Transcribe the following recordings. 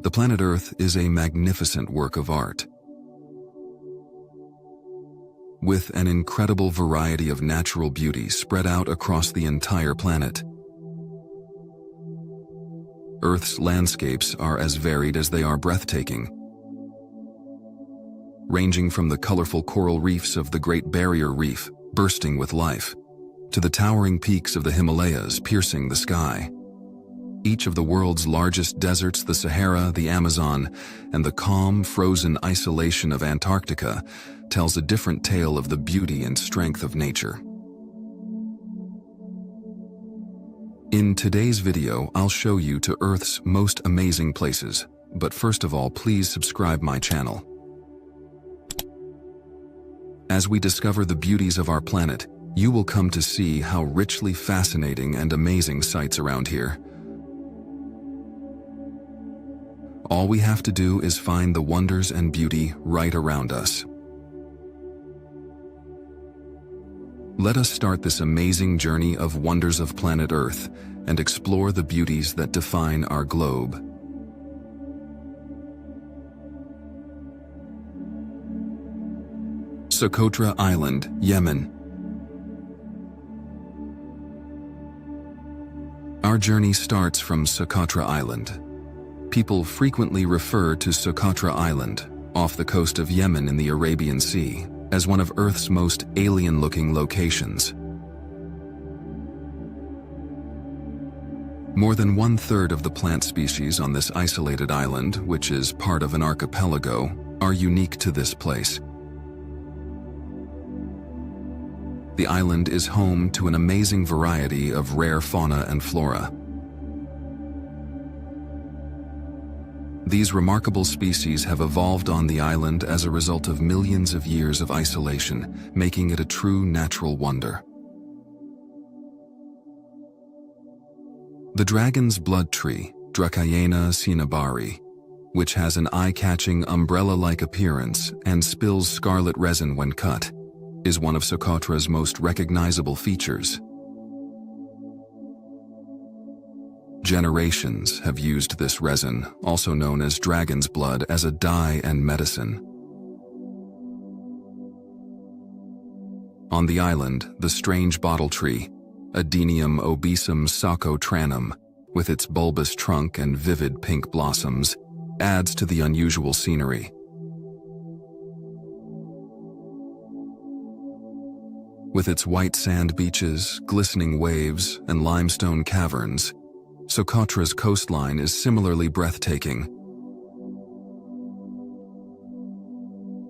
The planet Earth is a magnificent work of art. With an incredible variety of natural beauty spread out across the entire planet. Earth's landscapes are as varied as they are breathtaking, ranging from the colorful coral reefs of the Great Barrier Reef, bursting with life, to the towering peaks of the Himalayas piercing the sky. Each of the world's largest deserts, the Sahara, the Amazon, and the calm, frozen isolation of Antarctica, tells a different tale of the beauty and strength of nature. In today's video, I'll show you to Earth's most amazing places, but first of all, please subscribe my channel. As we discover the beauties of our planet, you will come to see how richly fascinating and amazing sights around here. All we have to do is find the wonders and beauty right around us. Let us start this amazing journey of wonders of planet Earth and explore the beauties that define our globe. Socotra Island, Yemen. Our journey starts from Socotra Island. People frequently refer to Socotra Island, off the coast of Yemen in the Arabian Sea, as one of Earth's most alien-looking locations. More than 1/3 of the plant species on this isolated island, which is part of an archipelago, are unique to this place. The island is home to an amazing variety of rare fauna and flora. These remarkable species have evolved on the island as a result of millions of years of isolation, making it a true natural wonder. The dragon's blood tree, Dracaena cinnabari, which has an eye-catching umbrella-like appearance and spills scarlet resin when cut, is one of Socotra's most recognizable features. Generations have used this resin, also known as dragon's blood, as a dye and medicine. On the island, the strange bottle tree, Adenium obesum sacotranum, with its bulbous trunk and vivid pink blossoms, adds to the unusual scenery. With its white sand beaches, glistening waves, and limestone caverns, Socotra's coastline is similarly breathtaking,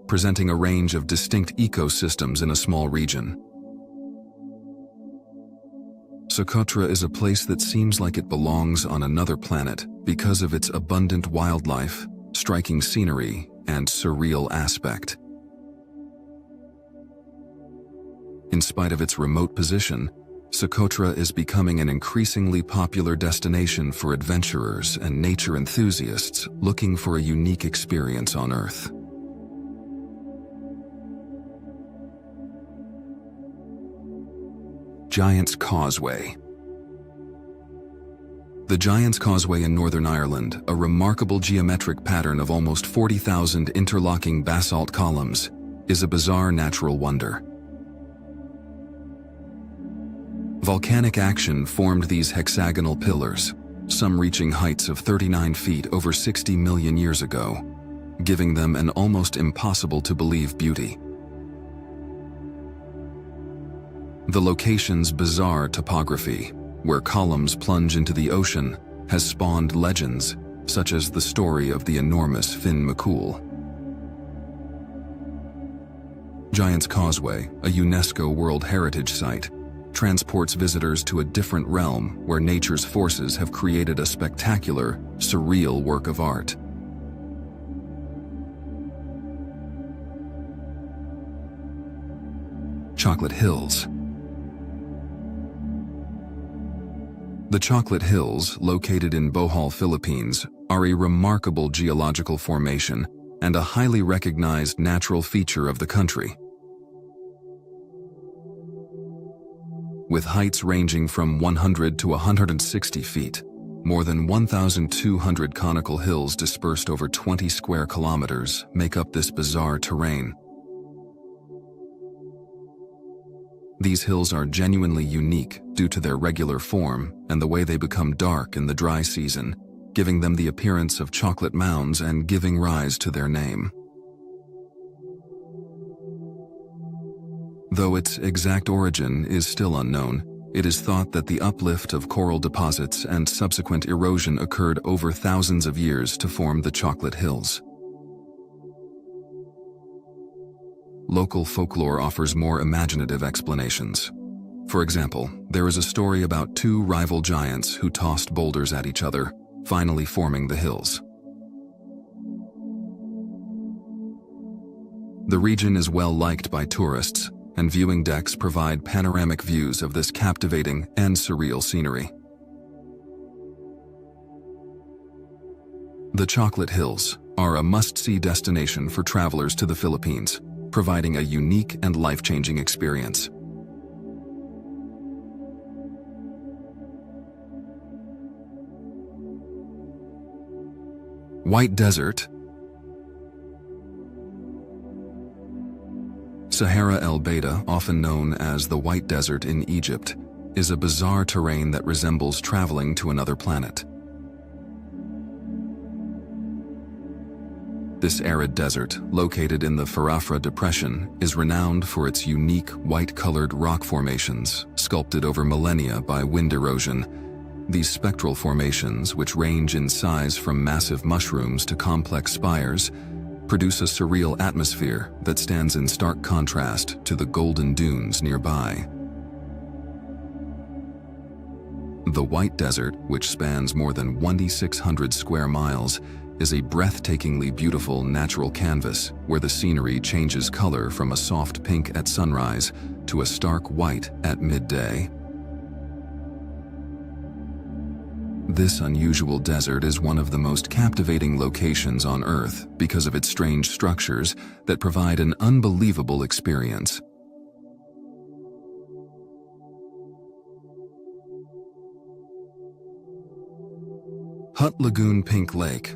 presenting a range of distinct ecosystems in a small region. Socotra is a place that seems like it belongs on another planet because of its abundant wildlife, striking scenery, and surreal aspect. In spite of its remote position, Socotra is becoming an increasingly popular destination for adventurers and nature enthusiasts looking for a unique experience on Earth. Giant's Causeway. The Giant's Causeway in Northern Ireland, a remarkable geometric pattern of almost 40,000 interlocking basalt columns, is a bizarre natural wonder. Volcanic action formed these hexagonal pillars, some reaching heights of 39 feet over 60 million years ago, giving them an almost impossible-to-believe beauty. The location's bizarre topography, where columns plunge into the ocean, has spawned legends, such as the story of the enormous Finn McCool. Giant's Causeway, a UNESCO World Heritage Site, transports visitors to a different realm where nature's forces have created a spectacular, surreal work of art. Chocolate Hills. The Chocolate Hills, located in Bohol, Philippines, are a remarkable geological formation and a highly recognized natural feature of the country. With heights ranging from 100 to 160 feet, More than 1,200 conical hills dispersed over 20 square kilometers make up this bizarre terrain. These hills are genuinely unique due to their regular form and the way they become dark in the dry season, giving them the appearance of chocolate mounds and giving rise to their name. Though its exact origin is still unknown, it is thought that the uplift of coral deposits and subsequent erosion occurred over thousands of years to form the Chocolate Hills. Local folklore offers more imaginative explanations. For example, there is a story about two rival giants who tossed boulders at each other, finally forming the hills. The region is well liked by tourists, and viewing decks provide panoramic views of this captivating and surreal scenery. The Chocolate Hills are a must-see destination for travelers to the Philippines, providing a unique and life-changing experience. White Desert. Sahara El Beida, often known as the White Desert in Egypt, is a bizarre terrain that resembles traveling to another planet. This arid desert, located in the Farafra Depression, is renowned for its unique white-colored rock formations, sculpted over millennia by wind erosion. These spectral formations, which range in size from massive mushrooms to complex spires, produce a surreal atmosphere that stands in stark contrast to the golden dunes nearby. The White Desert, which spans more than 2,600 square miles, is a breathtakingly beautiful natural canvas where the scenery changes color from a soft pink at sunrise to a stark white at midday. This unusual desert is one of the most captivating locations on Earth because of its strange structures that provide an unbelievable experience. Hutt Lagoon Pink Lake.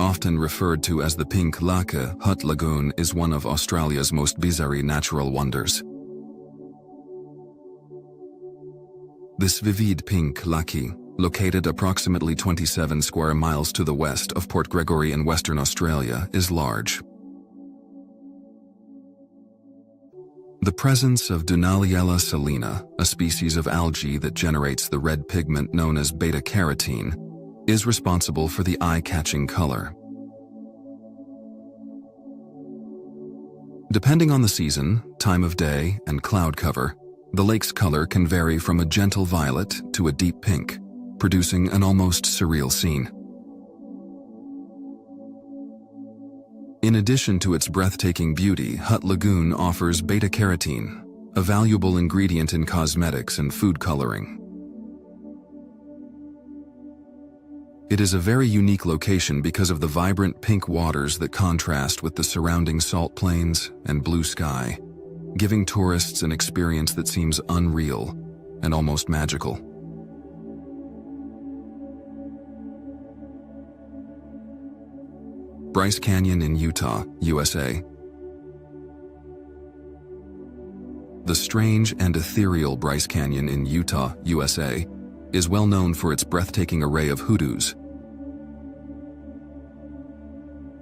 Often referred to as the Pink Lake, Hutt Lagoon is one of Australia's most bizarre natural wonders. This vivid pink lake, located approximately 27 square miles to the west of Port Gregory in Western Australia, is large. The presence of Dunaliella salina, a species of algae that generates the red pigment known as beta-carotene, is responsible for the eye-catching color. Depending on the season, time of day, and cloud cover, the lake's color can vary from a gentle violet to a deep pink, producing an almost surreal scene. In addition to its breathtaking beauty, Hutt Lagoon offers beta-carotene, a valuable ingredient in cosmetics and food coloring. It is a very unique location because of the vibrant pink waters that contrast with the surrounding salt plains and blue sky, giving tourists an experience that seems unreal and almost magical. Bryce Canyon in Utah, USA. The strange and ethereal Bryce Canyon in Utah, USA, is well known for its breathtaking array of hoodoos,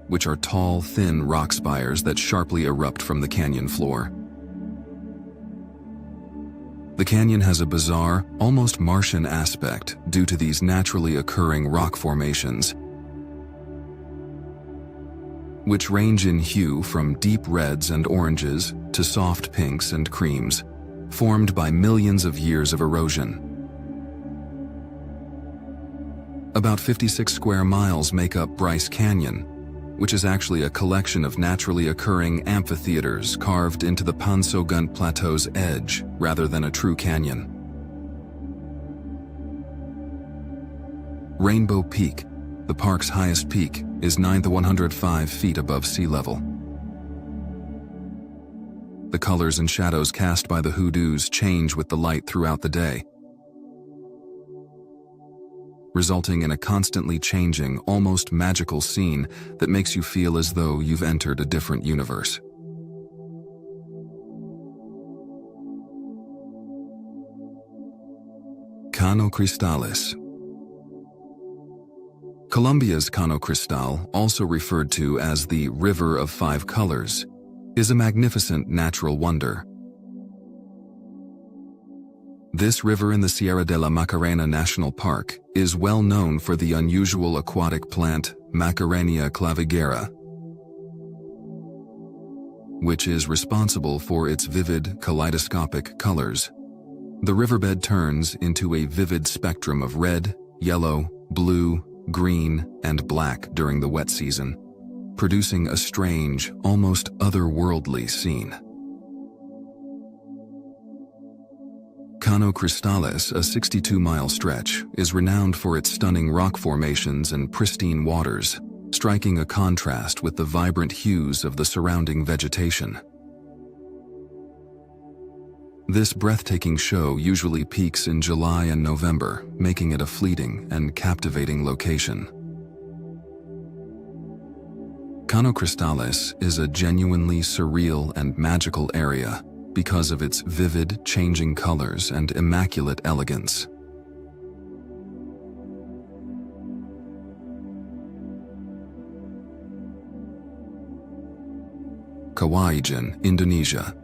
which are tall, thin rock spires that sharply erupt from the canyon floor. The canyon has a bizarre, almost Martian aspect due to these naturally occurring rock formations, which range in hue from deep reds and oranges to soft pinks and creams, formed by millions of years of erosion. About 56 square miles make up Bryce Canyon, which is actually a collection of naturally occurring amphitheaters carved into the Pansogunt Plateau's edge rather than a true canyon. Rainbow Peak, the park's highest peak, is 9,105 feet above sea level. The colors and shadows cast by the hoodoos change with the light throughout the day. resulting in a constantly changing, almost magical scene that makes you feel as though you've entered a different universe. Cano Cristalis. Colombia's Cano Cristal, also referred to as the River of Five Colors, is a magnificent natural wonder. This river in the Sierra de la Macarena National Park is well known for the unusual aquatic plant Macarenia clavigera, which is responsible for its vivid, kaleidoscopic colors. The riverbed turns into a vivid spectrum of red, yellow, blue, green, and black during the wet season, producing a strange, almost otherworldly scene. Cano Cristalis, a 62-mile stretch, is renowned for its stunning rock formations and pristine waters, striking a contrast with the vibrant hues of the surrounding vegetation. This breathtaking show usually peaks in July and November, making it a fleeting and captivating location. Cano Cristalis is a genuinely surreal and magical area because of its vivid, changing colors and immaculate elegance. Kawaijin, Indonesia.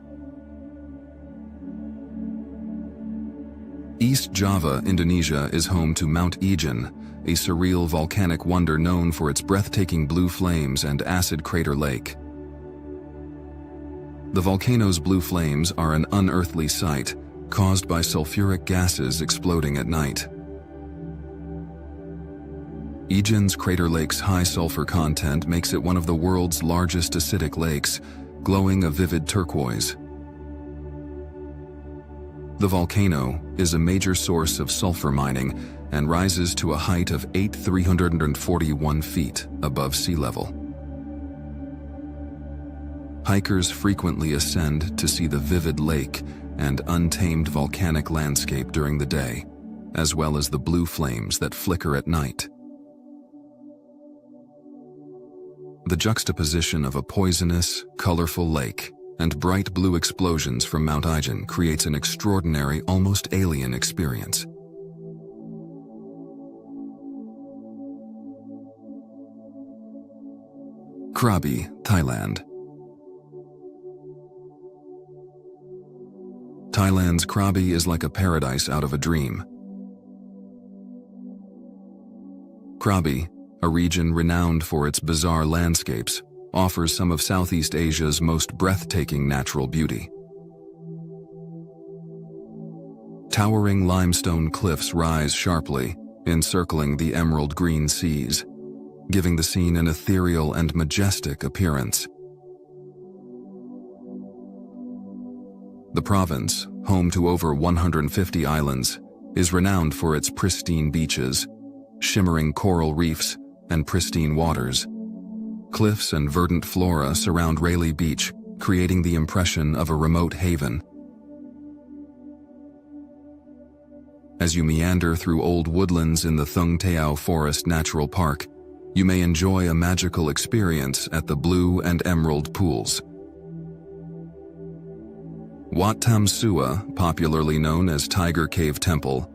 East Java, Indonesia is home to Mount Ijen, a surreal volcanic wonder known for its breathtaking blue flames and acid crater lake. The volcano's blue flames are an unearthly sight, caused by sulfuric gases exploding at night. Ijen's crater lake's high sulfur content makes it one of the world's largest acidic lakes, glowing a vivid turquoise. The volcano is a major source of sulfur mining and rises to a height of 8,341 feet above sea level. Hikers frequently ascend to see the vivid lake and untamed volcanic landscape during the day, as well as the blue flames that flicker at night. The juxtaposition of a poisonous, colorful lake and bright blue explosions from Mount Ijen creates an extraordinary, almost alien experience. Krabi, Thailand. Thailand's Krabi is like a paradise out of a dream. Krabi, a region renowned for its bizarre landscapes, offers some of Southeast Asia's most breathtaking natural beauty. Towering limestone cliffs rise sharply, encircling the emerald green seas, giving the scene an ethereal and majestic appearance. The province, home to over 150 islands, is renowned for its pristine beaches, shimmering coral reefs, and pristine waters. Cliffs and verdant flora surround Railay Beach, creating the impression of a remote haven. As you meander through old woodlands in the Thung Tau Forest Natural Park, you may enjoy a magical experience at the blue and emerald pools. Wat Tham Sua, popularly known as Tiger Cave Temple,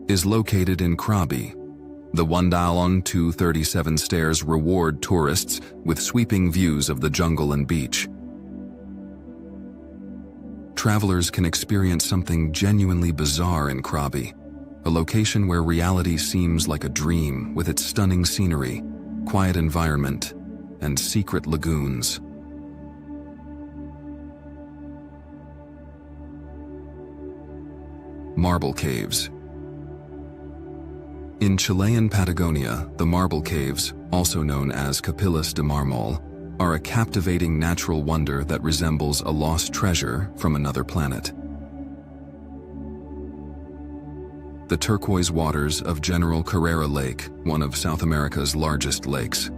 is located in Krabi. The Wandalong 237 stairs reward tourists with sweeping views of the jungle and beach. Travelers can experience something genuinely bizarre in Krabi, a location where reality seems like a dream with its stunning scenery, quiet environment, and secret lagoons. Marble Caves. In Chilean Patagonia, the Marble Caves, also known as Capillas de Marmol, are a captivating natural wonder that resembles a lost treasure from another planet. The turquoise waters of General Carrera Lake, one of South America's largest lakes,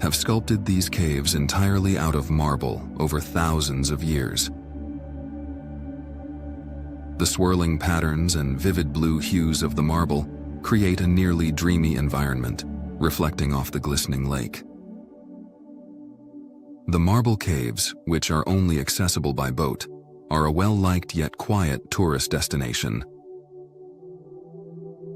have sculpted these caves entirely out of marble over thousands of years. The swirling patterns and vivid blue hues of the marble create a nearly dreamy environment, reflecting off the glistening lake. The Marble Caves, which are only accessible by boat, are a well-liked yet quiet tourist destination,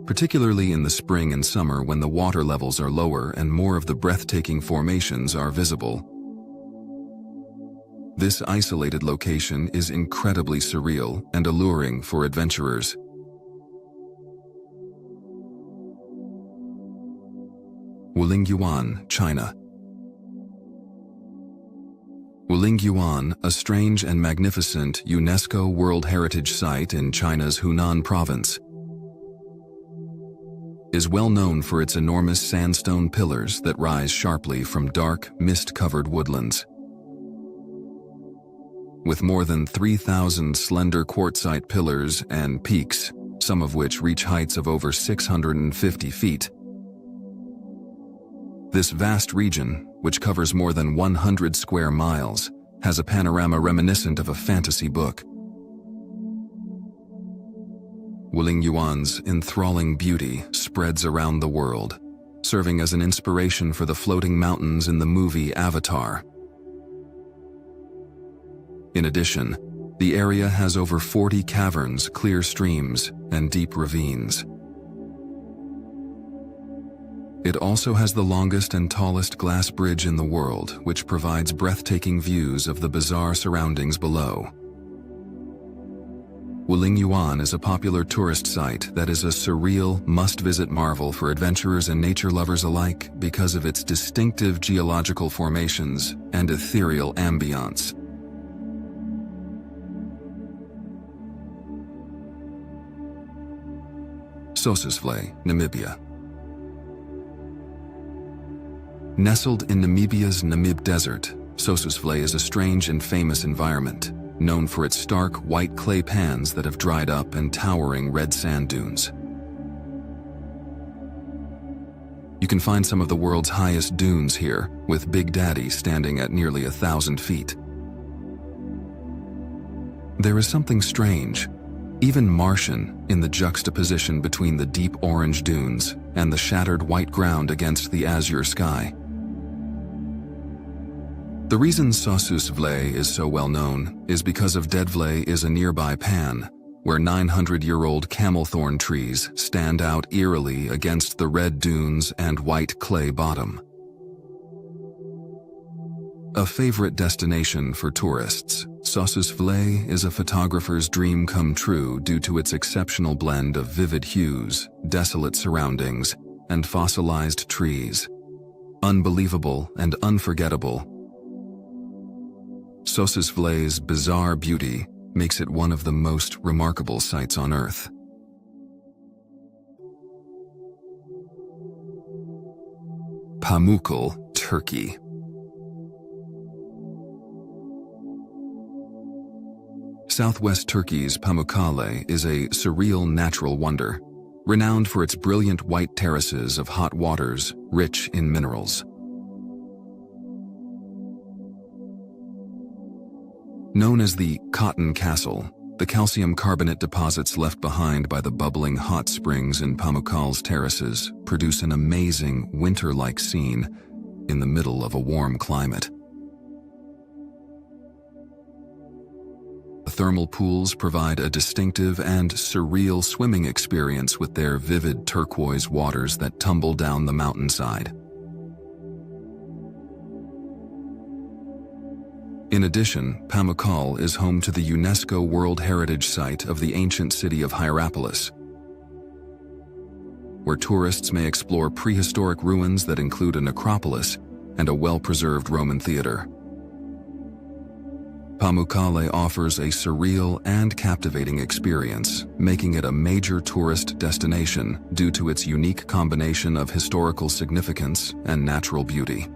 particularly in the spring and summer when the water levels are lower and more of the breathtaking formations are visible. This isolated location is incredibly surreal and alluring for adventurers. Wulingyuan, China. Wulingyuan, a strange and magnificent UNESCO World Heritage Site in China's Hunan province, is well known for its enormous sandstone pillars that rise sharply from dark, mist-covered woodlands. With more than 3,000 slender quartzite pillars and peaks, some of which reach heights of over 650 feet, this vast region, which covers more than 100 square miles, has a panorama reminiscent of a fantasy book. Wulingyuan's enthralling beauty spreads around the world, serving as an inspiration for the floating mountains in the movie Avatar. In addition, the area has over 40 caverns, clear streams, and deep ravines. It also has the longest and tallest glass bridge in the world, which provides breathtaking views of the bizarre surroundings below. Wulingyuan is a popular tourist site that is a surreal, must-visit marvel for adventurers and nature lovers alike because of its distinctive geological formations and ethereal ambiance. Sossusvlei, Namibia. Nestled in Namibia's Namib Desert, Sossusvlei is a strange and famous environment, known for its stark white clay pans that have dried up and towering red sand dunes. You can find some of the world's highest dunes here, with Big Daddy standing at nearly 1,000 feet. There is something strange, even Martian, in the juxtaposition between the deep orange dunes and the shattered white ground against the azure sky. The reason Sossusvlei is so well known is because of Deadvlei is a nearby pan, where 900-year-old camel thorn trees stand out eerily against the red dunes and white clay bottom. A favorite destination for tourists, Sossusvlei is a photographer's dream come true due to its exceptional blend of vivid hues, desolate surroundings, and fossilized trees. Unbelievable and unforgettable, Sossusvlei's bizarre beauty makes it one of the most remarkable sights on Earth. Pamukkale, Turkey. Southwest Turkey's Pamukkale is a surreal natural wonder, renowned for its brilliant white terraces of hot waters rich in minerals. Known as the Cotton Castle, the calcium carbonate deposits left behind by the bubbling hot springs in Pamukkale's terraces produce an amazing winter-like scene in the middle of a warm climate. The thermal pools provide a distinctive and surreal swimming experience with their vivid turquoise waters that tumble down the mountainside. In addition, Pamukkale is home to the UNESCO World Heritage Site of the ancient city of Hierapolis, where tourists may explore prehistoric ruins that include a necropolis and a well-preserved Roman theater. Pamukkale offers a surreal and captivating experience, making it a major tourist destination due to its unique combination of historical significance and natural beauty.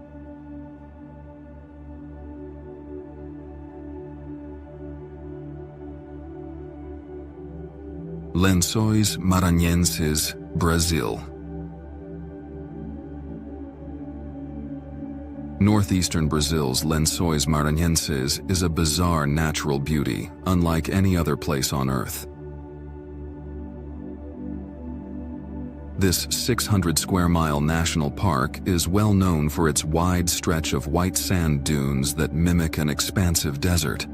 Lençóis Maranhenses, Brazil. Northeastern Brazil's Lençóis Maranhenses is a bizarre natural beauty, unlike any other place on Earth. This 600-square-mile national park is well known for its wide stretch of white sand dunes that mimic an expansive desert.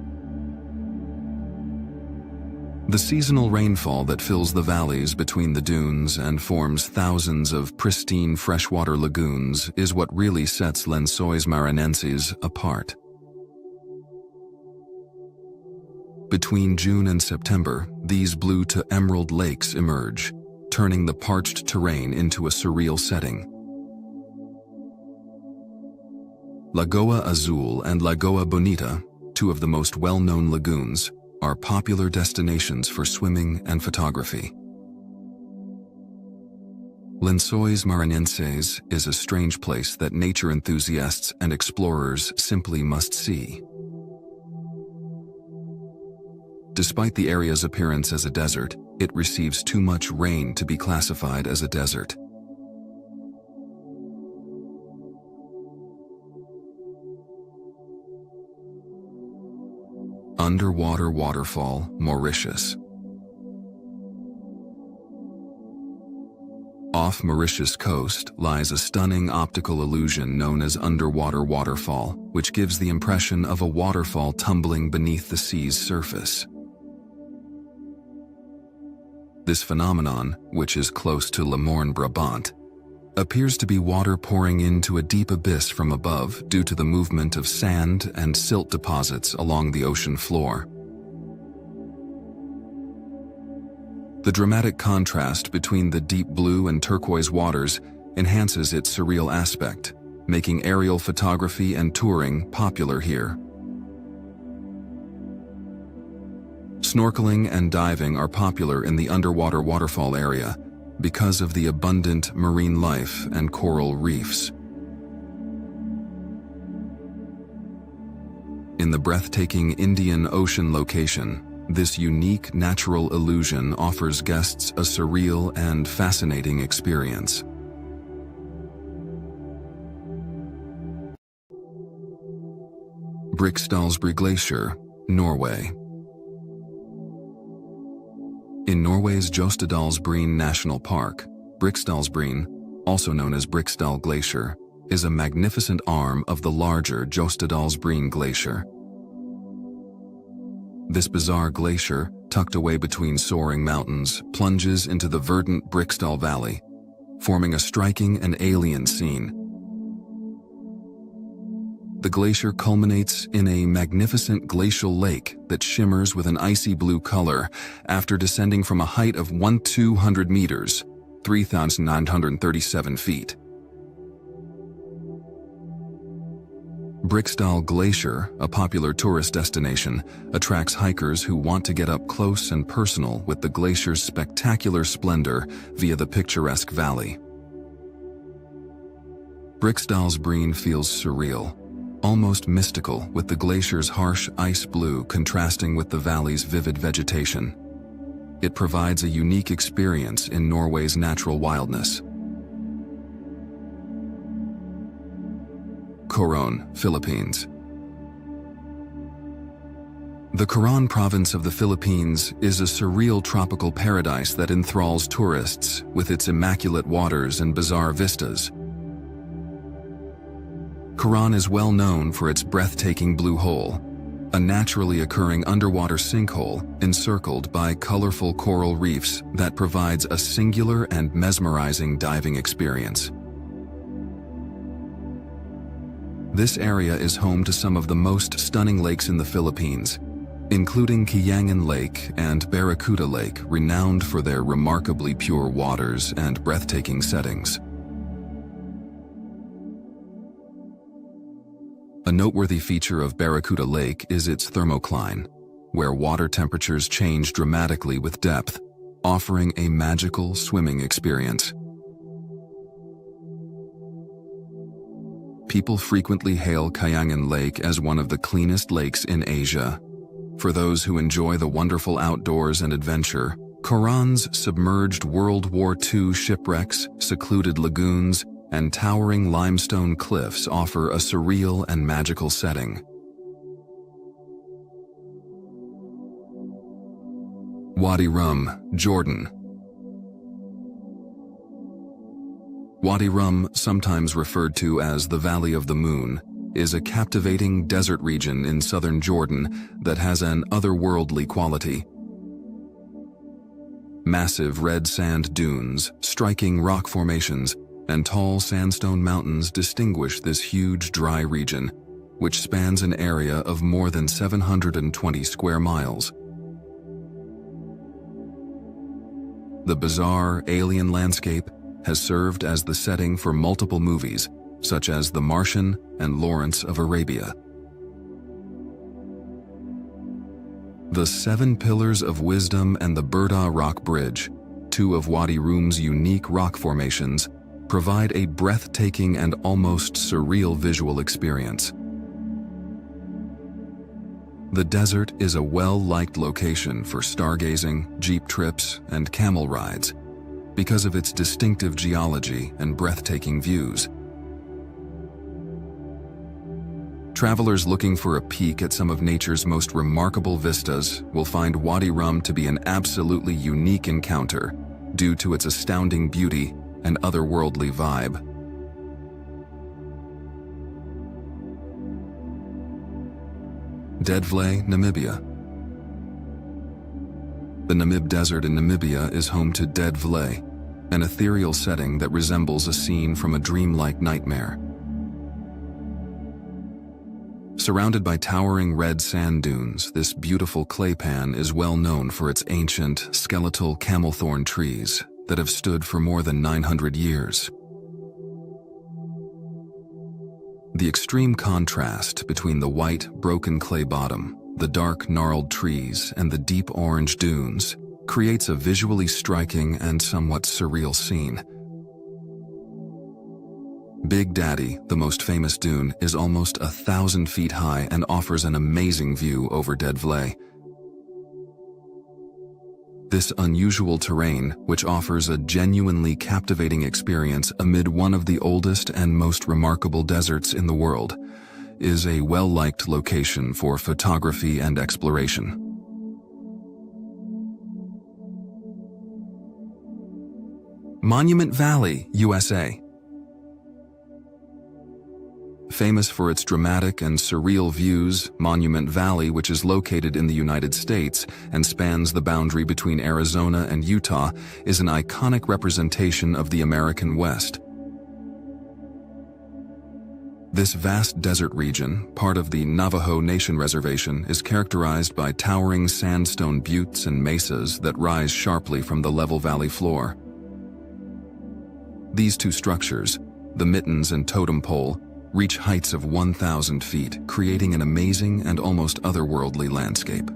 The seasonal rainfall that fills the valleys between the dunes and forms thousands of pristine freshwater lagoons is what really sets Lençóis Maranhenses apart. Between June and September, these blue to emerald lakes emerge, turning the parched terrain into a surreal setting. Lagoa Azul and Lagoa Bonita, two of the most well-known lagoons, are popular destinations for swimming and photography. Lençóis Maranhenses is a strange place that nature enthusiasts and explorers simply must see. Despite the area's appearance as a desert, it receives too much rain to be classified as a desert. Underwater waterfall, Mauritius. Off Mauritius coast lies a stunning optical illusion known as underwater waterfall, which gives the impression of a waterfall tumbling beneath the sea's surface. This phenomenon, which is close to Le Morne, Brabant, appears to be water pouring into a deep abyss from above due to the movement of sand and silt deposits along the ocean floor. The dramatic contrast between the deep blue and turquoise waters enhances its surreal aspect, making aerial photography and touring popular here. Snorkeling and diving are popular in the underwater waterfall area because of the abundant marine life and coral reefs. In the breathtaking Indian Ocean location, this unique natural illusion offers guests a surreal and fascinating experience. Briksdalsbre Glacier, Norway. In Norway's Jostedalsbreen National Park, Briksdalsbreen, also known as Briksdal Glacier, is a magnificent arm of the larger Jostedalsbreen Glacier. This bizarre glacier, tucked away between soaring mountains, plunges into the verdant Briksdal Valley, forming a striking and alien scene. The glacier culminates in a magnificent glacial lake that shimmers with an icy blue color after descending from a height of 1,200 meters, 3,937 feet. Briksdal Glacier, a popular tourist destination, attracts hikers who want to get up close and personal with the glacier's spectacular splendor via the picturesque valley. Briksdalsbreen feels surreal, almost mystical, with the glacier's harsh ice blue contrasting with the valley's vivid vegetation. It provides a unique experience in Norway's natural wildness. Coron, Philippines. The Coron province of the Philippines is a surreal tropical paradise that enthralls tourists with its immaculate waters and bizarre vistas. Coron is well known for its breathtaking blue hole, a naturally occurring underwater sinkhole encircled by colorful coral reefs that provides a singular and mesmerizing diving experience. This area is home to some of the most stunning lakes in the Philippines, including Kayangan Lake and Barracuda Lake, renowned for their remarkably pure waters and breathtaking settings. A noteworthy feature of Barracuda Lake is its thermocline, where water temperatures change dramatically with depth, offering a magical swimming experience. People frequently hail Kayangan Lake as one of the cleanest lakes in Asia. For those who enjoy the wonderful outdoors and adventure, Coron's submerged World War II shipwrecks, secluded lagoons, and towering limestone cliffs offer a surreal and magical setting. Wadi Rum, Jordan. Wadi Rum, sometimes referred to as the Valley of the Moon, is a captivating desert region in southern Jordan that has an otherworldly quality. Massive red sand dunes, striking rock formations, and tall sandstone mountains distinguish this huge dry region, which spans an area of more than 720 square miles. The bizarre, alien landscape has served as the setting for multiple movies, such as The Martian and Lawrence of Arabia. The Seven Pillars of Wisdom and the Burda Rock Bridge, two of Wadi Rum's unique rock formations, provide a breathtaking and almost surreal visual experience. The desert is a well-liked location for stargazing, jeep trips, and camel rides because of its distinctive geology and breathtaking views. Travelers looking for a peek at some of nature's most remarkable vistas will find Wadi Rum to be an absolutely unique encounter due to its astounding beauty and otherworldly vibe. Dedvlay, Namibia. The Namib Desert in Namibia is home to Dedvlay, an ethereal setting that resembles a scene from a dreamlike nightmare. Surrounded by towering red sand dunes, this beautiful clay pan is well known for its ancient, skeletal camelthorn trees that have stood for more than 900 years. The extreme contrast between the white, broken clay bottom, the dark, gnarled trees, and the deep orange dunes creates a visually striking and somewhat surreal scene. Big Daddy, the most famous dune, is almost 1,000 feet high and offers an amazing view over Dedvlay. This unusual terrain, which offers a genuinely captivating experience amid one of the oldest and most remarkable deserts in the world, is a well-liked location for photography and exploration. Monument Valley, USA. Famous for its dramatic and surreal views, Monument Valley, which is located in the United States and spans the boundary between Arizona and Utah, is an iconic representation of the American West. This vast desert region, part of the Navajo Nation Reservation, is characterized by towering sandstone buttes and mesas that rise sharply from the level valley floor. These two structures, the Mittens and Totem Pole, reach heights of 1,000 feet, creating an amazing and almost otherworldly landscape.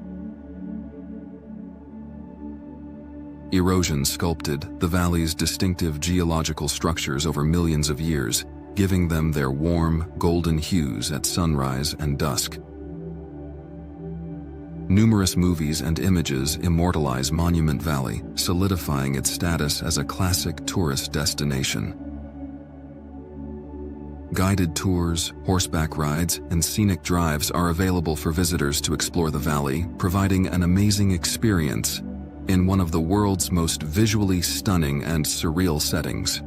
Erosion sculpted the valley's distinctive geological structures over millions of years, giving them their warm, golden hues at sunrise and dusk. Numerous movies and images immortalize Monument Valley, solidifying its status as a classic tourist destination. Guided tours, horseback rides, and scenic drives are available for visitors to explore the valley, providing an amazing experience in one of the world's most visually stunning and surreal settings.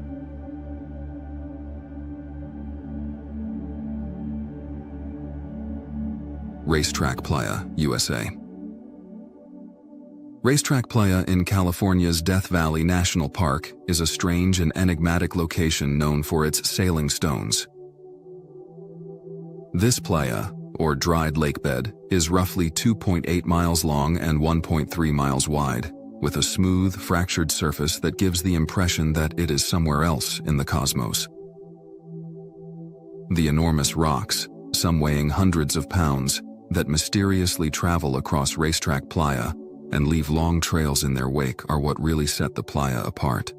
Racetrack Playa, USA. Racetrack Playa in California's Death Valley National Park is a strange and enigmatic location known for its sailing stones. This playa, or dried lake bed, is roughly 2.8 miles long and 1.3 miles wide, with a smooth, fractured surface that gives the impression that it is somewhere else in the cosmos. The enormous rocks, some weighing hundreds of pounds, that mysteriously travel across Racetrack Playa and leave long trails in their wake are what really set the playa apart.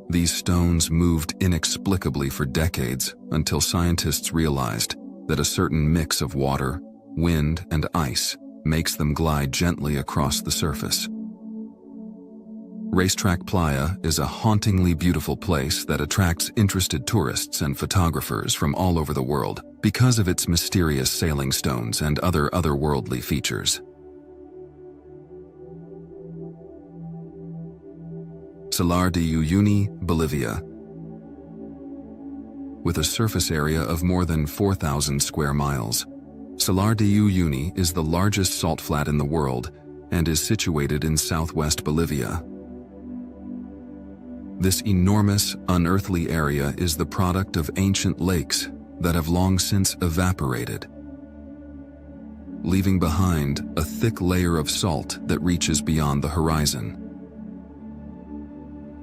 These stones moved inexplicably for decades until scientists realized that a certain mix of water, wind, and ice makes them glide gently across the surface. Racetrack Playa is a hauntingly beautiful place that attracts interested tourists and photographers from all over the world because of its mysterious sailing stones and other otherworldly features. Salar de Uyuni, Bolivia. With a surface area of more than 4,000 square miles, Salar de Uyuni is the largest salt flat in the world and is situated in southwest Bolivia. This enormous, unearthly area is the product of ancient lakes that have long since evaporated, leaving behind a thick layer of salt that reaches beyond the horizon.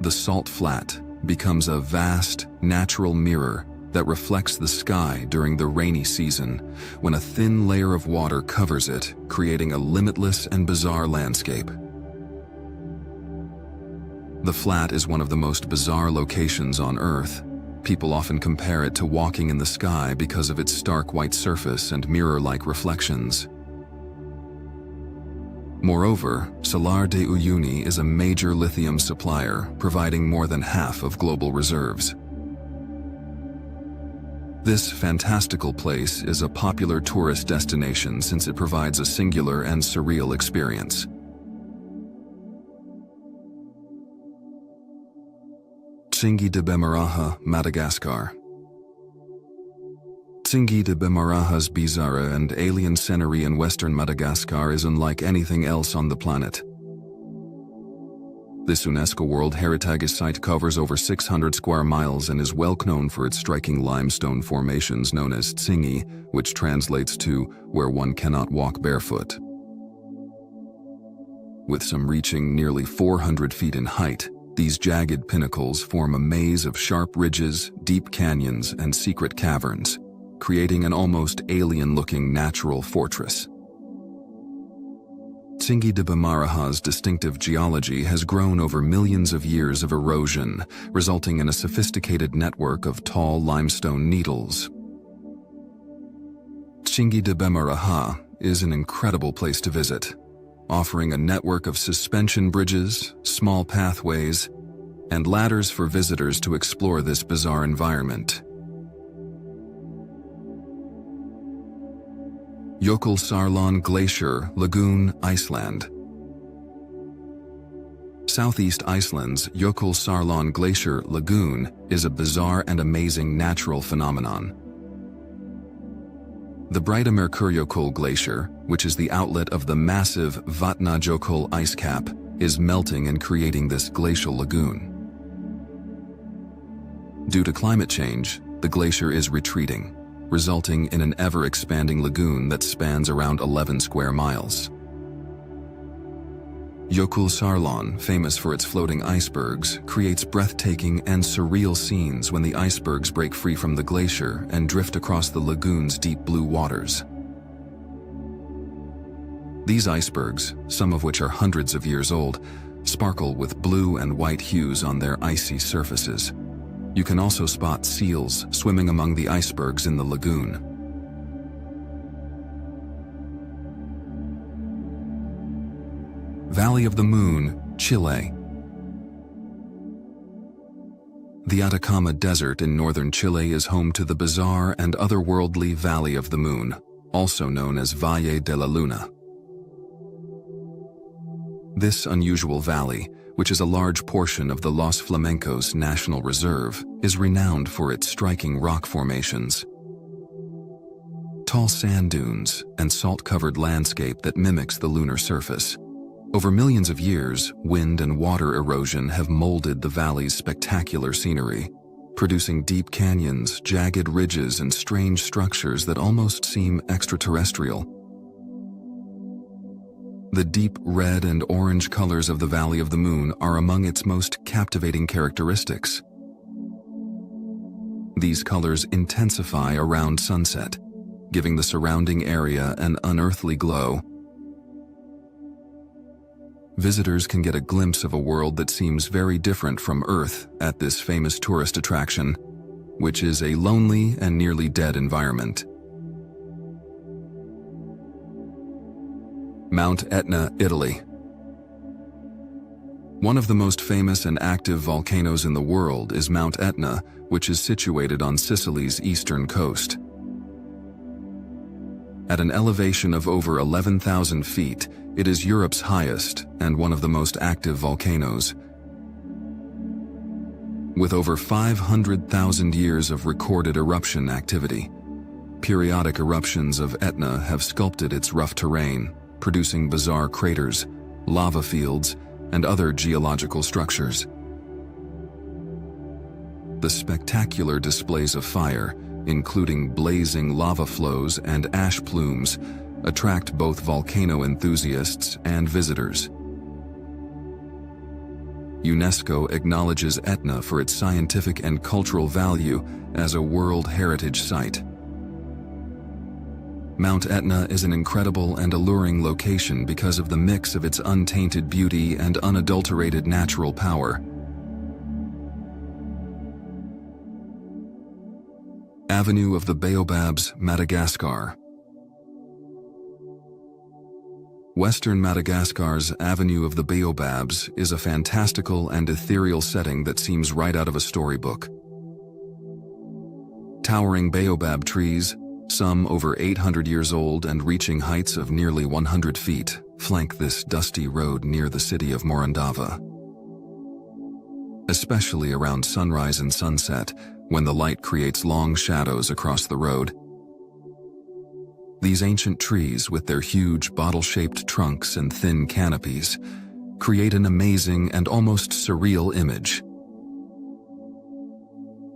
The salt flat becomes a vast, natural mirror that reflects the sky during the rainy season, when a thin layer of water covers it, creating a limitless and bizarre landscape. The flat is one of the most bizarre locations on Earth. People often compare it to walking in the sky because of its stark white surface and mirror-like reflections. Moreover, Salar de Uyuni is a major lithium supplier, providing more than half of global reserves. This fantastical place is a popular tourist destination since it provides a singular and surreal experience. Tsingy de Bemaraha, Madagascar. Tsingy de Bemaraha's bizarre and alien scenery in western Madagascar is unlike anything else on the planet. This UNESCO World Heritage Site covers over 600 square miles and is well known for its striking limestone formations known as Tsingy, which translates to where one cannot walk barefoot. With some reaching nearly 400 feet in height, these jagged pinnacles form a maze of sharp ridges, deep canyons, and secret caverns, creating an almost alien-looking natural fortress. Tsingy de Bemaraha's distinctive geology has grown over millions of years of erosion, resulting in a sophisticated network of tall limestone needles. Tsingy de Bemaraha is an incredible place to visit, offering a network of suspension bridges, small pathways, and ladders for visitors to explore this bizarre environment. Jökulsárlón Glacier Lagoon, Iceland. Southeast Iceland's Jökulsárlón Glacier Lagoon is a bizarre and amazing natural phenomenon. The Breiðamerkurjökull Glacier, which is the outlet of the massive Vatnajökull ice cap, is melting and creating this glacial lagoon. Due to climate change, the glacier is retreating, resulting in an ever-expanding lagoon that spans around 11 square miles. Jökulsárlón, famous for its floating icebergs, creates breathtaking and surreal scenes when the icebergs break free from the glacier and drift across the lagoon's deep blue waters. These icebergs, some of which are hundreds of years old, sparkle with blue and white hues on their icy surfaces. You can also spot seals swimming among the icebergs in the lagoon. Valley of the Moon, Chile. The Atacama Desert in northern Chile is home to the bizarre and otherworldly Valley of the Moon, also known as Valle de la Luna. This unusual valley, which is a large portion of the Los Flamencos National Reserve, is renowned for its striking rock formations. Tall sand dunes and salt-covered landscape that mimics the lunar surface. Over millions of years, wind and water erosion have molded the valley's spectacular scenery, producing deep canyons, jagged ridges, and strange structures that almost seem extraterrestrial. The deep red and orange colors of the Valley of the Moon are among its most captivating characteristics. These colors intensify around sunset, giving the surrounding area an unearthly glow. Visitors can get a glimpse of a world that seems very different from Earth at this famous tourist attraction, which is a lonely and nearly dead environment. Mount Etna, Italy. One of the most famous and active volcanoes in the world is Mount Etna, which is situated on Sicily's eastern coast. At an elevation of over 11,000 feet, it is Europe's highest and one of the most active volcanoes. With over 500,000 years of recorded eruption activity, periodic eruptions of Etna have sculpted its rough terrain, producing bizarre craters, lava fields, and other geological structures. The spectacular displays of fire, including blazing lava flows and ash plumes, attract both volcano enthusiasts and visitors. UNESCO acknowledges Etna for its scientific and cultural value as a World Heritage Site. Mount Etna is an incredible and alluring location because of the mix of its untainted beauty and unadulterated natural power. Avenue of the Baobabs, Madagascar. Western Madagascar's Avenue of the Baobabs is a fantastical and ethereal setting that seems right out of a storybook. Towering baobab trees, some over 800 years old and reaching heights of nearly 100 feet, flank this dusty road near the city of Morondava. Especially around sunrise and sunset, when the light creates long shadows across the road. These ancient trees, with their huge bottle-shaped trunks and thin canopies, create an amazing and almost surreal image.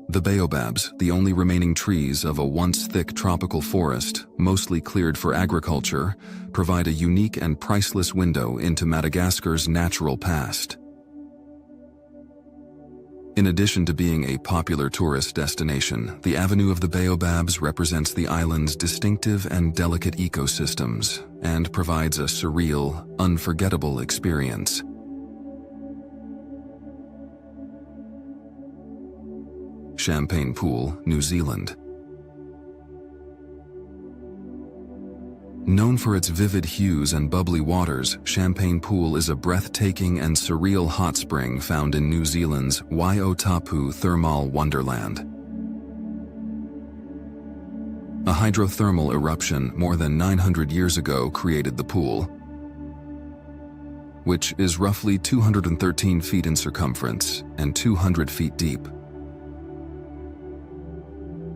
The baobabs, the only remaining trees of a once thick tropical forest, mostly cleared for agriculture, provide a unique and priceless window into Madagascar's natural past. In addition to being a popular tourist destination, the Avenue of the Baobabs represents the island's distinctive and delicate ecosystems and provides a surreal, unforgettable experience. Champagne Pool, New Zealand. Known for its vivid hues and bubbly waters, Champagne Pool is a breathtaking and surreal hot spring found in New Zealand's Waiotapu Thermal Wonderland. A hydrothermal eruption more than 900 years ago created the pool, which is roughly 213 feet in circumference and 200 feet deep.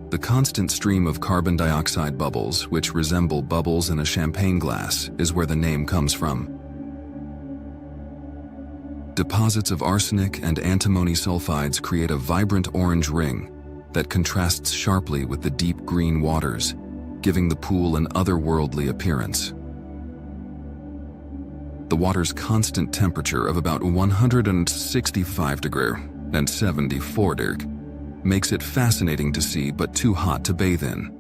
The constant stream of carbon dioxide bubbles, which resemble bubbles in a champagne glass, is where the name comes from. Deposits of arsenic and antimony sulfides create a vibrant orange ring that contrasts sharply with the deep green waters, giving the pool an otherworldly appearance. The water's constant temperature of about 165 degrees and 74 degrees makes it fascinating to see but too hot to bathe in.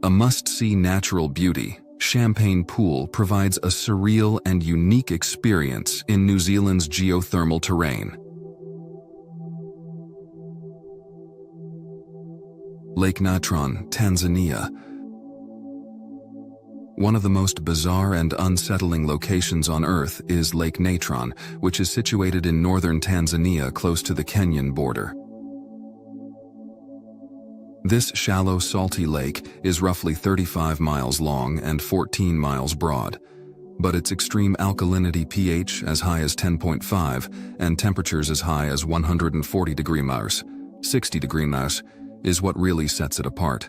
A must-see natural beauty, Champagne Pool provides a surreal and unique experience in New Zealand's geothermal terrain. Lake Natron, Tanzania. One of the most bizarre and unsettling locations on Earth is Lake Natron, which is situated in northern Tanzania close to the Kenyan border. This shallow, salty lake is roughly 35 miles long and 14 miles broad, but its extreme alkalinity pH as high as 10.5 and temperatures as high as 140 degrees Celsius, 60 degrees Celsius, is what really sets it apart.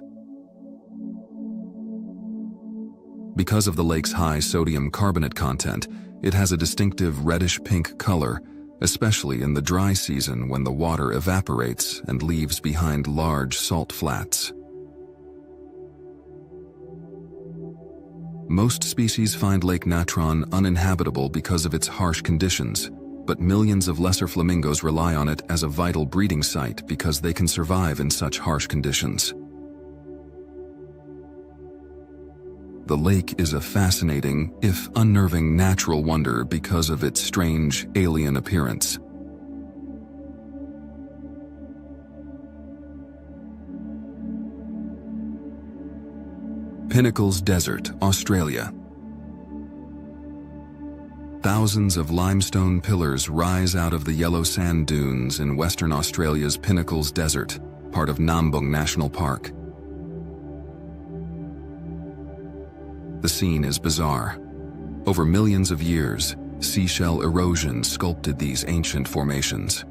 Because of the lake's high sodium carbonate content, it has a distinctive reddish-pink color, especially in the dry season when the water evaporates and leaves behind large salt flats. Most species find Lake Natron uninhabitable because of its harsh conditions, but millions of lesser flamingos rely on it as a vital breeding site because they can survive in such harsh conditions. The lake is a fascinating, if unnerving, natural wonder because of its strange, alien appearance. Pinnacles Desert, Australia. Thousands of limestone pillars rise out of the yellow sand dunes in Western Australia's Pinnacles Desert, part of Nambung National Park. The scene is bizarre. Over millions of years, seashell erosion sculpted these ancient formations.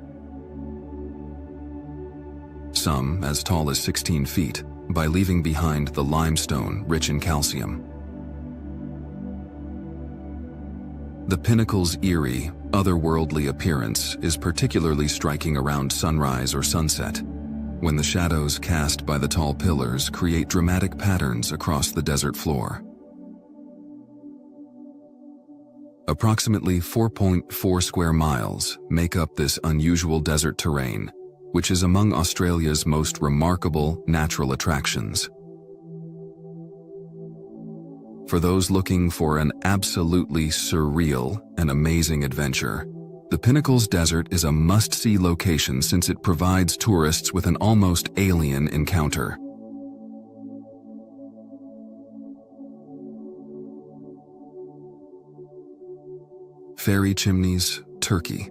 Some as tall as 16 feet, by leaving behind the limestone rich in calcium. The pinnacle's eerie, otherworldly appearance is particularly striking around sunrise or sunset, when the shadows cast by the tall pillars create dramatic patterns across the desert floor. Approximately 4.4 square miles make up this unusual desert terrain, which is among Australia's most remarkable natural attractions. For those looking for an absolutely surreal and amazing adventure, the Pinnacles Desert is a must-see location since it provides tourists with an almost alien encounter. Fairy Chimneys, Turkey.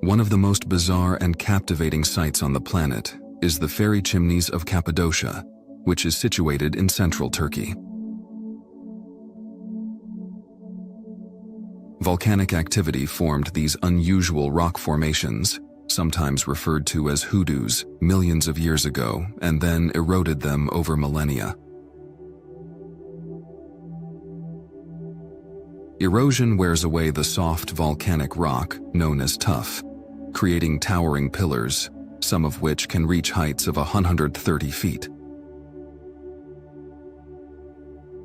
One of the most bizarre and captivating sights on the planet is the Fairy Chimneys of Cappadocia, which is situated in central Turkey. Volcanic activity formed these unusual rock formations, sometimes referred to as hoodoos, millions of years ago, and then eroded them over millennia. Erosion wears away the soft volcanic rock known as tuff, creating towering pillars, some of which can reach heights of 130 feet.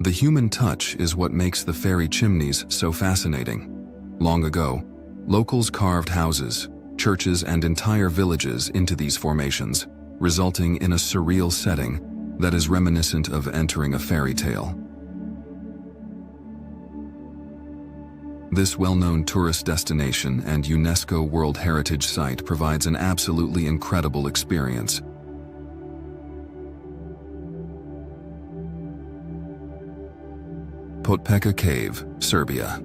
The human touch is what makes the Fairy Chimneys so fascinating. Long ago, locals carved houses, churches, and entire villages into these formations, resulting in a surreal setting that is reminiscent of entering a fairy tale. This well-known tourist destination and UNESCO World Heritage Site provides an absolutely incredible experience. Potpeka Cave, Serbia.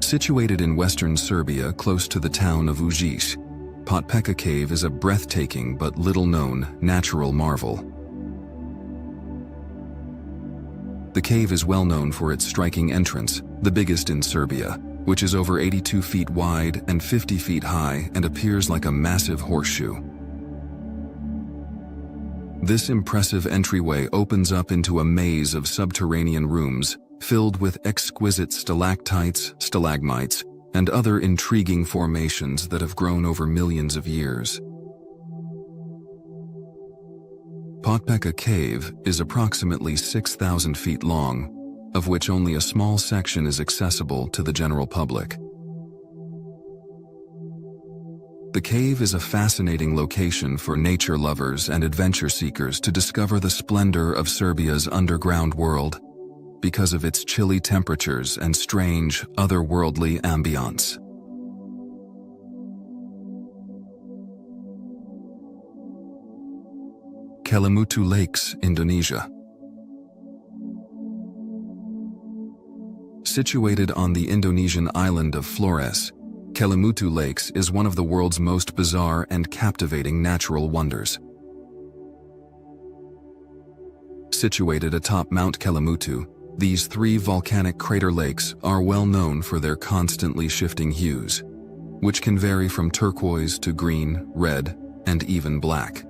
Situated in western Serbia close to the town of Užice, Potpeka Cave is a breathtaking but little-known natural marvel. The cave is well known for its striking entrance, the biggest in Serbia, which is over 82 feet wide and 50 feet high and appears like a massive horseshoe. This impressive entryway opens up into a maze of subterranean rooms filled with exquisite stalactites, stalagmites, and other intriguing formations that have grown over millions of years. Potpeka Cave is approximately 6,000 feet long, of which only a small section is accessible to the general public. The cave is a fascinating location for nature lovers and adventure seekers to discover the splendor of Serbia's underground world because of its chilly temperatures and strange, otherworldly ambiance. Kelimutu Lakes, Indonesia. Situated on the Indonesian island of Flores, Kelimutu Lakes is one of the world's most bizarre and captivating natural wonders. Situated atop Mount Kelimutu, these three volcanic crater lakes are well known for their constantly shifting hues, which can vary from turquoise to green, red, and even black.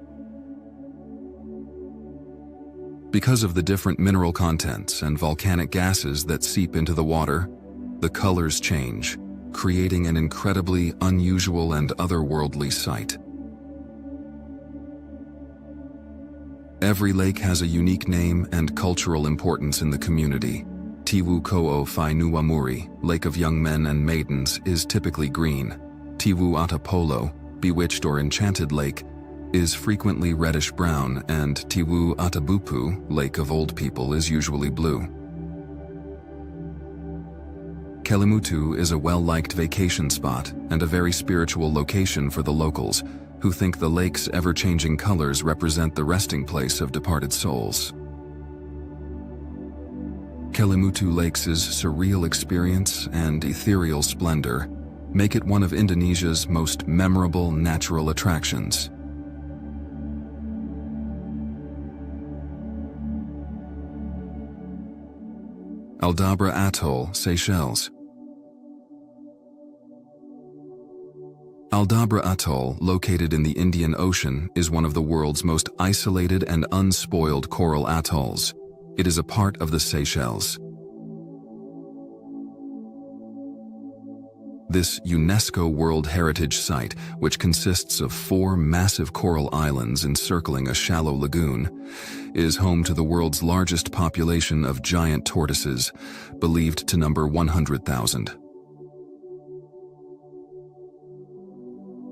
Because of the different mineral contents and volcanic gases that seep into the water, the colors change, creating an incredibly unusual and otherworldly sight. Every lake has a unique name and cultural importance in the community. Tiwu Ko'o Whai Nuwamuri, Lake of Young Men and Maidens, is typically green. Tiwu Atapolo, Bewitched or Enchanted Lake, is frequently reddish-brown, and Tiwu Atabupu, Lake of Old People, is usually blue. Kelimutu is a well-liked vacation spot and a very spiritual location for the locals, who think the lake's ever-changing colors represent the resting place of departed souls. Kelimutu Lakes' surreal experience and ethereal splendor make it one of Indonesia's most memorable natural attractions. Aldabra Atoll, Seychelles. Aldabra Atoll, located in the Indian Ocean, is one of the world's most isolated and unspoiled coral atolls. It is a part of the Seychelles. This UNESCO World Heritage Site, which consists of 4 massive coral islands encircling a shallow lagoon, is home to the world's largest population of giant tortoises, believed to number 100,000.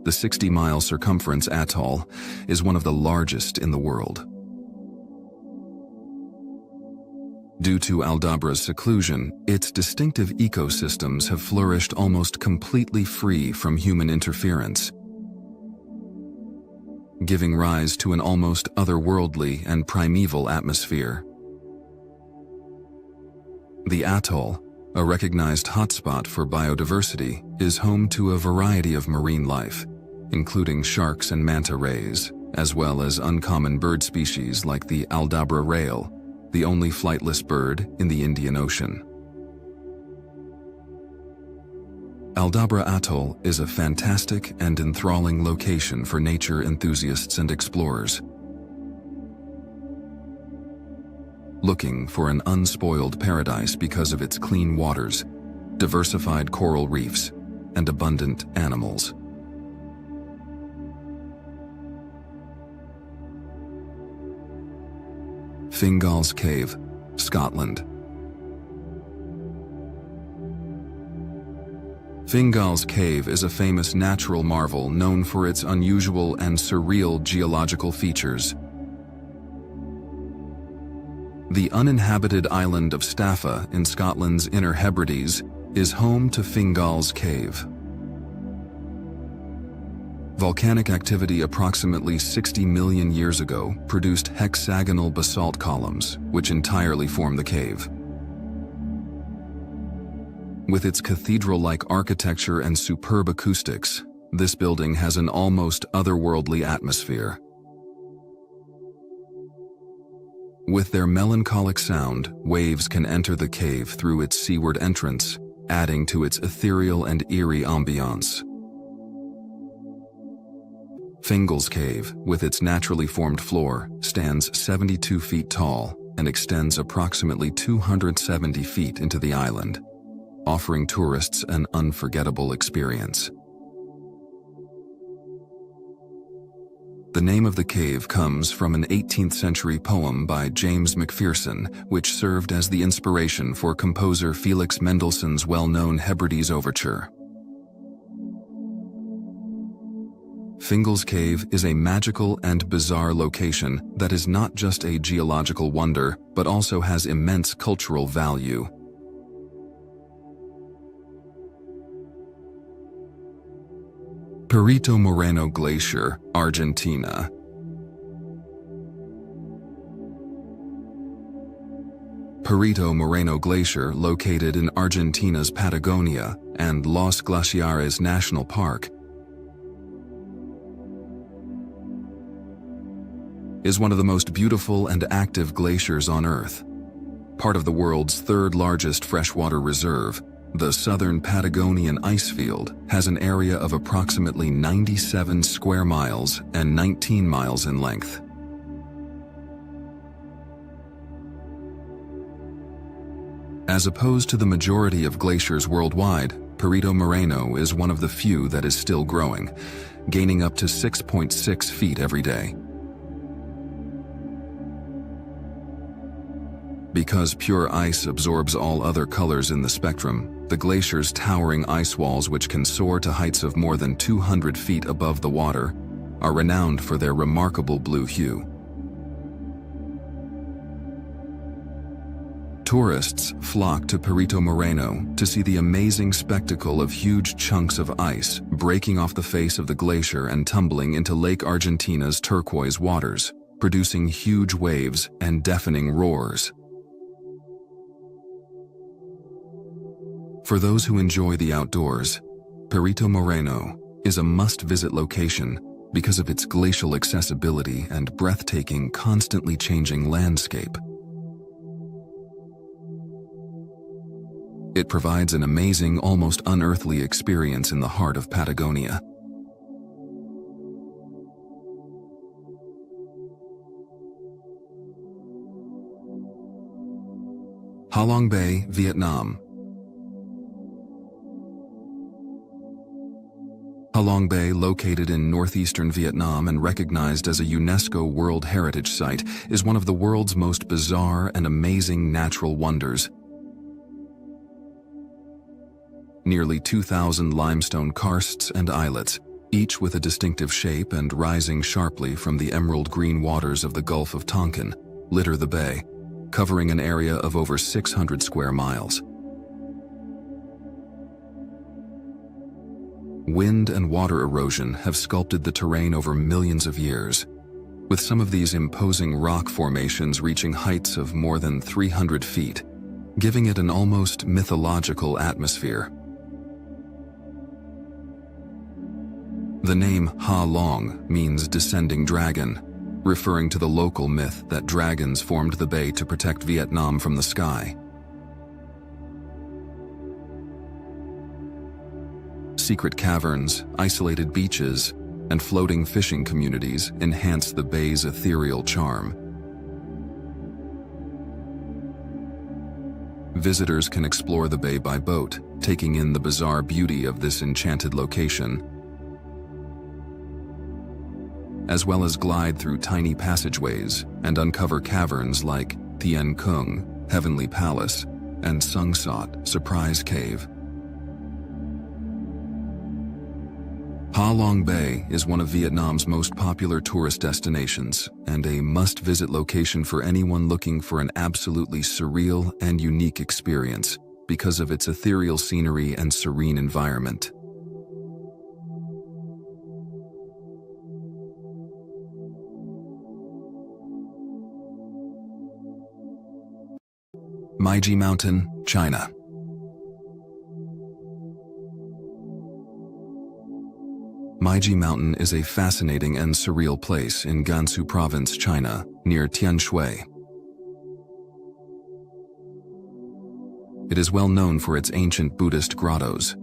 The 60-mile circumference atoll is one of the largest in the world. Due to Aldabra's seclusion, its distinctive ecosystems have flourished almost completely free from human interference, giving rise to an almost otherworldly and primeval atmosphere. The atoll, a recognized hotspot for biodiversity, is home to a variety of marine life, including sharks and manta rays, as well as uncommon bird species like the Aldabra rail, the only flightless bird in the Indian Ocean. Aldabra Atoll is a fantastic and enthralling location for nature enthusiasts and explorers looking for an unspoiled paradise because of its clean waters, diversified coral reefs, and abundant animals. Fingal's Cave, Scotland. Fingal's Cave is a famous natural marvel known for its unusual and surreal geological features. The uninhabited island of Staffa in Scotland's Inner Hebrides is home to Fingal's Cave. Volcanic activity approximately 60 million years ago produced hexagonal basalt columns, which entirely form the cave. With its cathedral-like architecture and superb acoustics, this building has an almost otherworldly atmosphere. With their melancholic sound, waves can enter the cave through its seaward entrance, adding to its ethereal and eerie ambiance. Fingal's Cave, with its naturally formed floor, stands 72 feet tall and extends approximately 270 feet into the island, offering tourists an unforgettable experience. The name of the cave comes from an 18th century poem by James Macpherson, which served as the inspiration for composer Felix Mendelssohn's well-known Hebrides Overture. Fingal's Cave is a magical and bizarre location that is not just a geological wonder, but also has immense cultural value. Perito Moreno Glacier, Argentina. Perito Moreno Glacier, located in Argentina's Patagonia and Los Glaciares National Park, is one of the most beautiful and active glaciers on Earth. Part of the world's 3rd largest freshwater reserve, the Southern Patagonian Icefield has an area of approximately 97 square miles and 19 miles in length. As opposed to the majority of glaciers worldwide, Perito Moreno is one of the few that is still growing, gaining up to 6.6 feet every day. Because pure ice absorbs all other colors in the spectrum, the glacier's towering ice walls, which can soar to heights of more than 200 feet above the water, are renowned for their remarkable blue hue. Tourists flock to Perito Moreno to see the amazing spectacle of huge chunks of ice breaking off the face of the glacier and tumbling into Lake Argentina's turquoise waters, producing huge waves and deafening roars. For those who enjoy the outdoors, Perito Moreno is a must-visit location because of its glacial accessibility and breathtaking, constantly changing landscape. It provides an amazing, almost unearthly experience in the heart of Patagonia. Ha Long Bay, Vietnam. Ha Long Bay, located in northeastern Vietnam and recognized as a UNESCO World Heritage Site, is one of the world's most bizarre and amazing natural wonders. Nearly 2,000 limestone karsts and islets, each with a distinctive shape and rising sharply from the emerald green waters of the Gulf of Tonkin, litter the bay, covering an area of over 600 square miles. Wind and water erosion have sculpted the terrain over millions of years, with some of these imposing rock formations reaching heights of more than 300 feet, giving it an almost mythological atmosphere. The name Ha Long means descending dragon, referring to the local myth that dragons formed the bay to protect Vietnam from the sky. Secret caverns, isolated beaches, and floating fishing communities enhance the bay's ethereal charm. Visitors can explore the bay by boat, taking in the bizarre beauty of this enchanted location, as well as glide through tiny passageways and uncover caverns like Tien Kung, Heavenly Palace, and Sung Sot, Surprise Cave. Ha Long Bay is one of Vietnam's most popular tourist destinations and a must-visit location for anyone looking for an absolutely surreal and unique experience because of its ethereal scenery and serene environment. Meiji Mountain, China. Meiji Mountain is a fascinating and surreal place in Gansu Province, China, near Tianshui. It is well known for its ancient Buddhist grottos.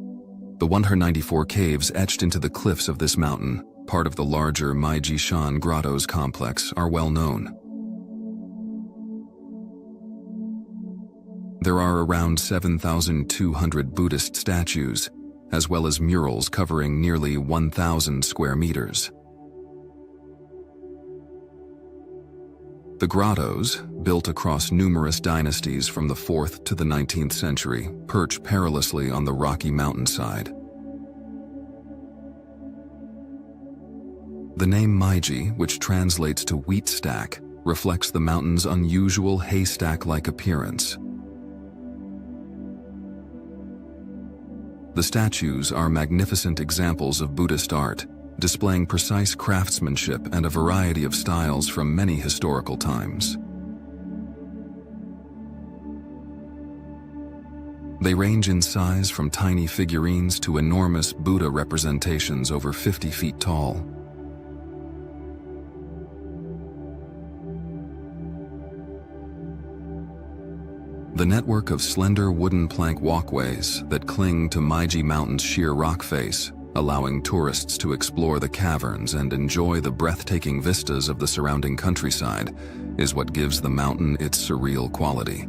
The 194 caves etched into the cliffs of this mountain, part of the larger Meiji Shan Grottos complex, are well known. There are around 7,200 Buddhist statues, as well as murals covering nearly 1,000 square meters. The grottos, built across numerous dynasties from the 4th to the 19th century, perch perilously on the rocky mountainside. The name Meiji, which translates to wheat stack, reflects the mountain's unusual haystack-like appearance. The statues are magnificent examples of Buddhist art, displaying precise craftsmanship and a variety of styles from many historical times. They range in size from tiny figurines to enormous Buddha representations over 50 feet tall. The network of slender wooden plank walkways that cling to Meiji Mountain's sheer rock face, allowing tourists to explore the caverns and enjoy the breathtaking vistas of the surrounding countryside, is what gives the mountain its surreal quality.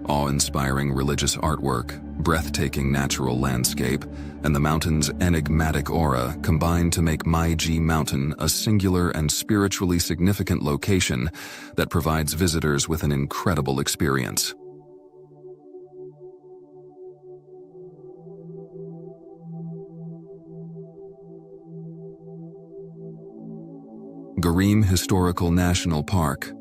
Awe-inspiring religious artwork, breathtaking natural landscape, and the mountain's enigmatic aura combine to make Meiji Mountain a singular and spiritually significant location that provides visitors with an incredible experience. Garim Historical National Park.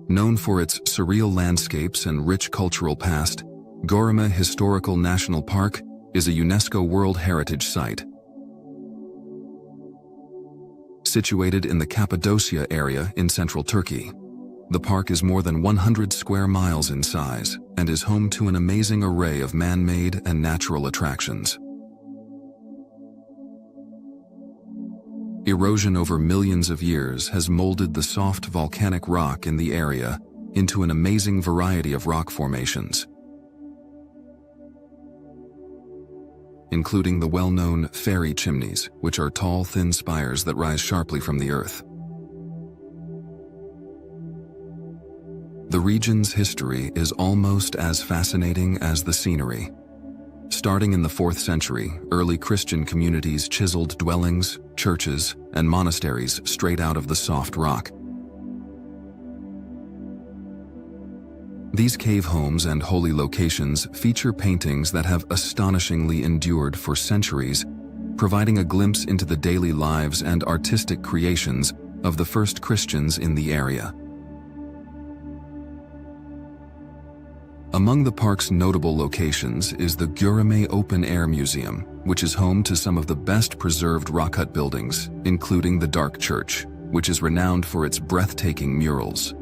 Known for its surreal landscapes and rich cultural past, Göreme Historical National Park is a UNESCO World Heritage Site. Situated in the Cappadocia area in central Turkey, the park is more than 100 square miles in size and is home to an amazing array of man-made and natural attractions. Erosion over millions of years has molded the soft volcanic rock in the area into an amazing variety of rock formations, including the well-known fairy chimneys, which are tall, thin spires that rise sharply from the earth. The region's history is almost as fascinating as the scenery. Starting in the 4th century, early Christian communities chiseled dwellings, churches, and monasteries straight out of the soft rock. These cave homes and holy locations feature paintings that have astonishingly endured for centuries, providing a glimpse into the daily lives and artistic creations of the first Christians in the area. Among the park's notable locations is the Göreme Open Air Museum, which is home to some of the best preserved rock cut buildings, including the Dark Church, which is renowned for its breathtaking murals.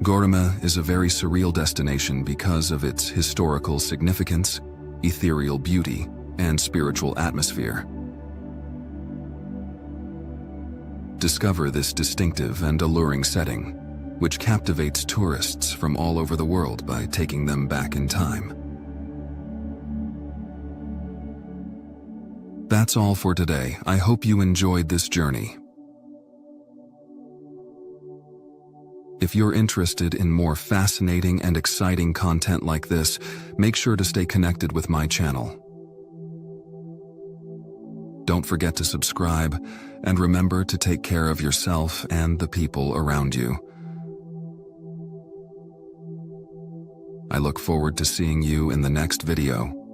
Göreme is a very surreal destination because of its historical significance, ethereal beauty, and spiritual atmosphere. Discover this distinctive and alluring setting, which captivates tourists from all over the world by taking them back in time. That's all for today. I hope you enjoyed this journey. If you're interested in more fascinating and exciting content like this, make sure to stay connected with my channel. Don't forget to subscribe, and remember to take care of yourself and the people around you. I look forward to seeing you in the next video.